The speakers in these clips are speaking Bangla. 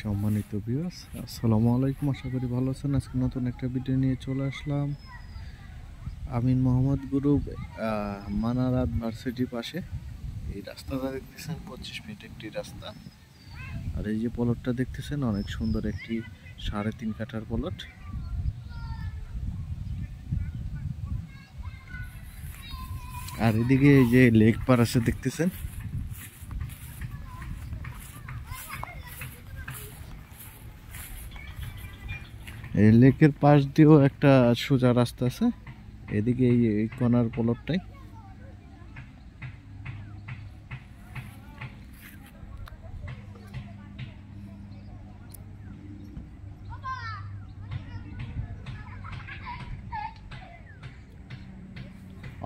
সম্মানিত ভিউয়ার্স, আসসালামু আলাইকুম। আশা করি ভালো আছেন। আজকে নতুন একটা ভিডিও নিয়ে চলে আসলাম। আমিন মোহাম্মদ গ্রুপ মানারাত ভার্সিটির পাশে এই রাস্তাটা দেখতেছেন 25 ফিট একটি রাস্তা। আর এই যে প্লটটা দেখতেছেন অনেক সুন্দর একটি 3.5 কাঠার প্লট। আর এদিকে এই যে লেক পার আছে দেখতেছেন। এই লেকের পাশ দিয়েও একটা সোজা রাস্তা আছে। এদিকে এই কর্নার প্লটটাই।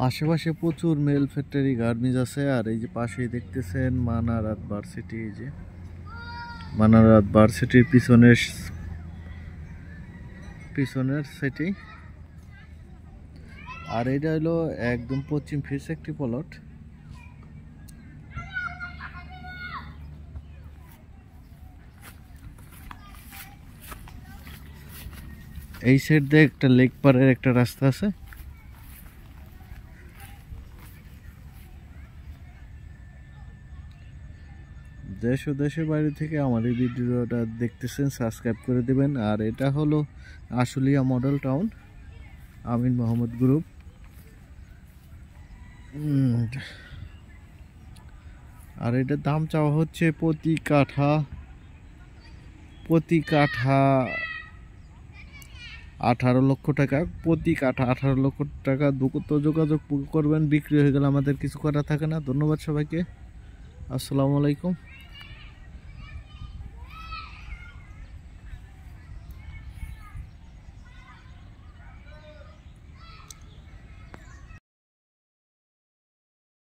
আশেপাশে প্রচুর মেল ফ্যাক্টরি গার্মেন্টস আছে। আর এই যে পাশেই দেখতেছেন মানারাত ভার্সিটি। এই যে মানারাত ভার্সিটির পিছনের সেটি। আর এটা হলো একদম পশ্চিম ফেস একটি প্লট। এই সাইড দিয়ে একটা লেক পারের একটা রাস্তা আছে। দেশ ও দেশের বাইরে থেকে আমার এই ভিডিওটা দেখতেছেন, সাবস্ক্রাইব করে দিবেন। আর এটা হলো আশুলিয়া মডেল টাউন, আমিন মোহাম্মদ গ্রুপ। আর এটার দাম চাওয়া হচ্ছে প্রতি কাঠা 18 লক্ষ টাকা। প্রতি কাঠা 18 লক্ষ টাকা। দ্রুত যোগাযোগ করবেন। বিক্রি হয়ে গেলে আমাদের কিছু করা থাকে না। ধন্যবাদ সবাইকে। আসসালামু আলাইকুম।